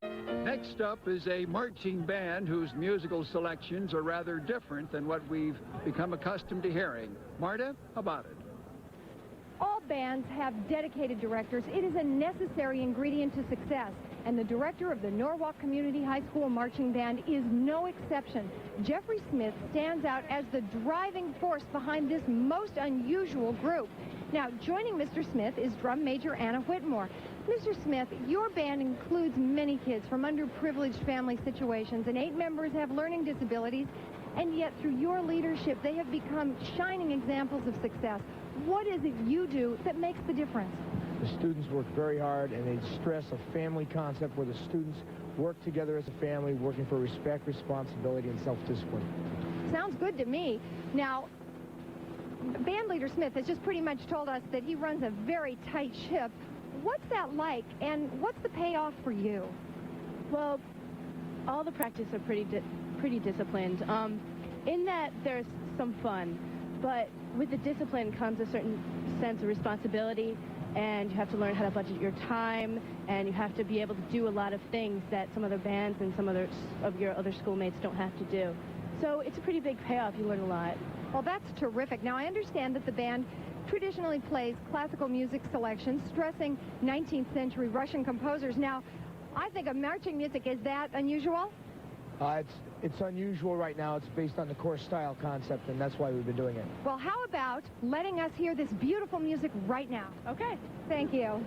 Next up is a marching band whose musical selections are rather different than what we've become accustomed to hearing. Marta, how about it? All bands have dedicated directors. It is a necessary ingredient to success, and the director of the Norwalk Community High School Marching Band is no exception. Jeffrey Smith stands out as the driving force behind this most unusual group. Now, joining Mr. Smith is drum major Anna Whitmore. Mr. Smith, your band includes many kids from underprivileged family situations, and 8 members have learning disabilities, and yet through your leadership, they have become shining examples of success. What is it you do that makes the difference? The students work very hard, and they stress a family concept where the students work together as a family, working for respect, responsibility, and self-discipline. Sounds good to me. Now, band leader Smith has just pretty much told us that he runs a very tight ship. What's that like, and what's the payoff for you? Well, all the practice are pretty disciplined. In that there's some fun, but with the discipline comes a certain sense of responsibility, and you have to learn how to budget your time, and you have to be able to do a lot of things that some other bands and some other of your other schoolmates don't have to do. So it's a pretty big payoff. You learn a lot. Well, that's terrific. Now, I understand that the band traditionally plays classical music selections, stressing 19th century Russian composers. Now, I think of marching music. Is that unusual? It's unusual right now. It's based on the core style concept, and that's why we've been doing it. Well, how about letting us hear this beautiful music right now? Okay. Thank you.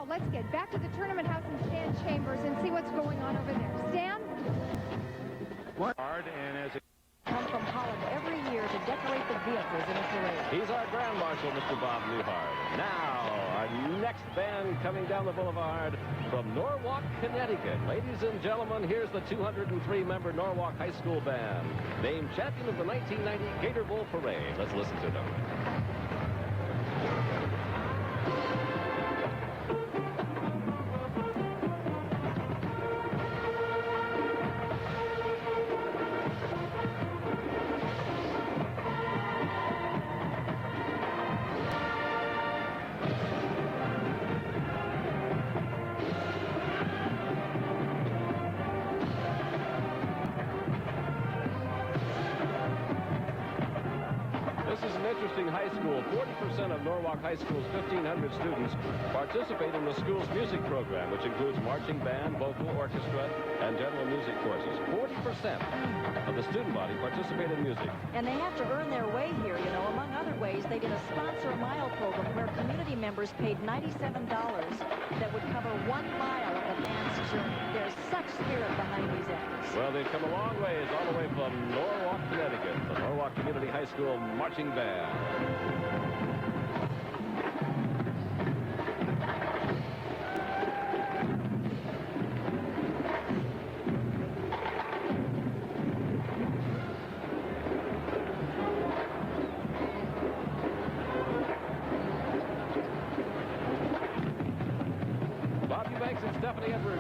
Let's get back to the tournament house and Stan Chambers and see what's going on over there. Stan? Hard, and as it come from Holland every year to decorate the vehicles in a parade. He's our Grand Marshal, Mr. Bob Newhart. Now, our next band coming down the boulevard from Norwalk, Connecticut. Ladies and gentlemen, here's the 203-member Norwalk High School Band, named champion of the 1990 Gator Bowl Parade. Let's listen to them. Interesting high school. 40% of Norwalk High School's 1,500 students participate in the school's music program, which includes marching band, vocal, orchestra, and general music courses. 40% of the student body participate in music. And they have to earn their way here, you know. Among other ways, they did a sponsor a mile program where community members paid $97 that would cover 1 mile of the band's journey. There's such spirit behind these efforts. Well, they've come a long ways, all the way from Norwalk, Connecticut, the Norwalk Community High School Marching Band.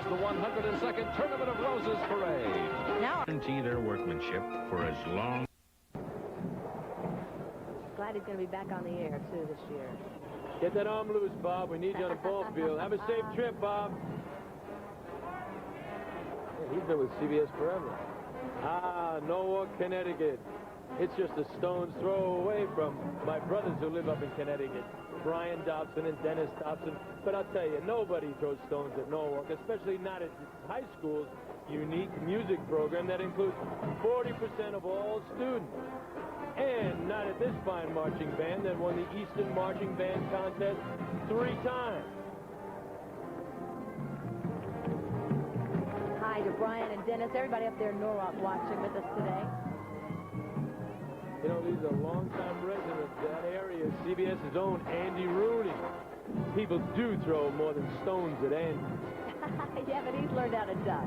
the 102nd Tournament of Roses Parade. Now, Guarantee their workmanship for as long. Glad he's going to be back on the air, too, this year. Get that arm loose, Bob. We need you on the ball field. Have a safe trip, Bob. Yeah, he's been with CBS forever. Norwalk, Connecticut. It's just a stone's throw away from my brothers who live up in Connecticut, Brian Dobson and Dennis Dobson. But I'll tell you, nobody throws stones at Norwalk, especially not at high school's unique music program that includes 40% of all students. And not at this fine marching band that won the Eastern Marching Band Contest 3 times. hi to Brian and Dennis, everybody up there in Norwalk watching with us today. You know, these are longtime residents of that area. CBS's own Andy Rooney. People do throw more than stones at Andy. Yeah, but he's learned how to duck.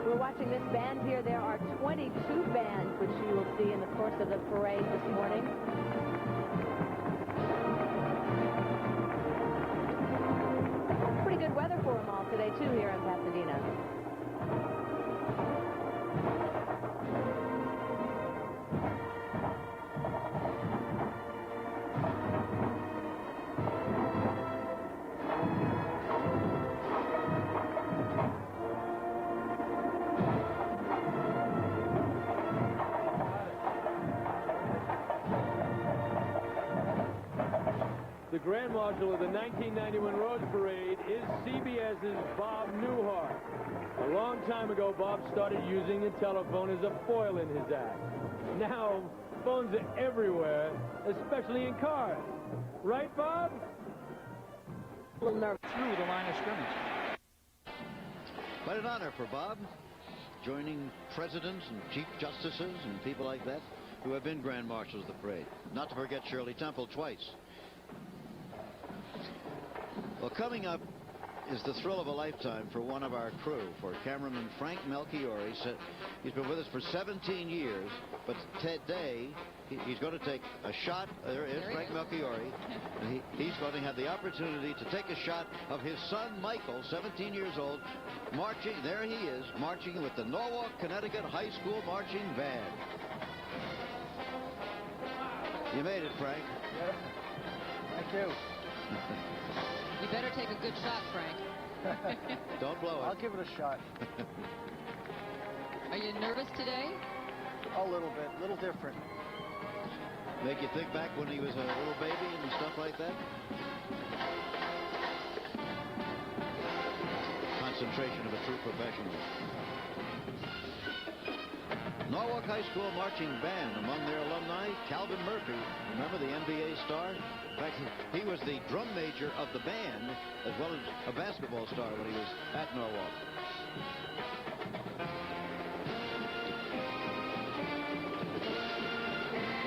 We're watching this band here. There are 22 bands, which you will see in the course of the parade this morning. Pretty good weather for them all today, too, here in Pasadena. The Grand Marshal of the 1991 Rose Parade is CBS's Bob Newhart. A long time ago, Bob started using the telephone as a foil in his act. Now, phones are everywhere, especially in cars. Right, Bob? A little nervous through the line of scrimmage. Quite an honor for Bob, joining presidents and chief justices and people like that who have been Grand Marshals of the parade. Not to forget Shirley Temple twice. Well, coming up is the thrill of a lifetime for one of our crew, for cameraman Frank Melchiori. He's been with us for 17 years, but today he's going to take a shot. There is Frank Melchiori. And he's going to have the opportunity to take a shot of his son, Michael, 17 years old, marching. There he is, marching with the Norwalk, Connecticut High School Marching Band. You made it, Frank. Yeah. Thank you. You better take a good shot, Frank. Don't blow it. I'll give it a shot. Are you nervous today? A little bit, a little different. Make you think back when he was a little baby and stuff like that? Concentration of a true professional. Norwalk High School Marching Band. Among their alumni, Calvin Murphy. Remember the NBA star? In fact, he was the drum major of the band as well as a basketball star when he was at Norwalk.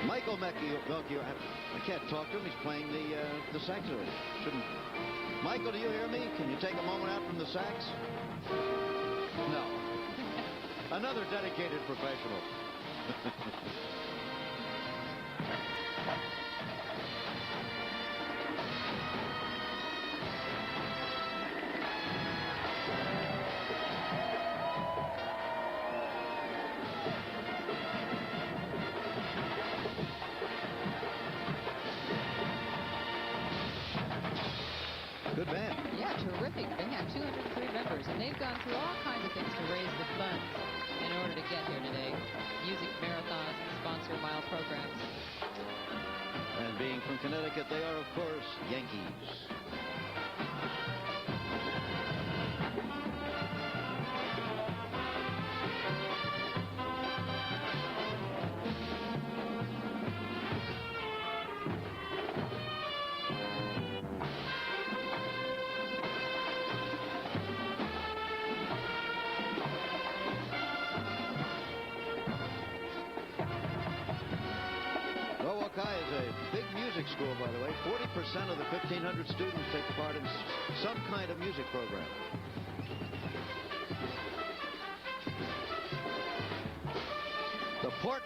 Michael Melchior, I can't talk to him. He's playing the saxophone. Shouldn't. Michael, do you hear me? Can you take a moment out from the sax? No. Another dedicated professional. Good band. Yeah, terrific. They have 203 members, and they've gone through all kinds of things to raise the funds in order to get here today. Music marathons, sponsor mile programs. And being from Connecticut, they are, of course, Yankees. Norwalk High is a big music school, by the way. 40% of the 1,500 students take part in some kind of music program.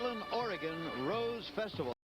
Portland, Oregon Rose Festival.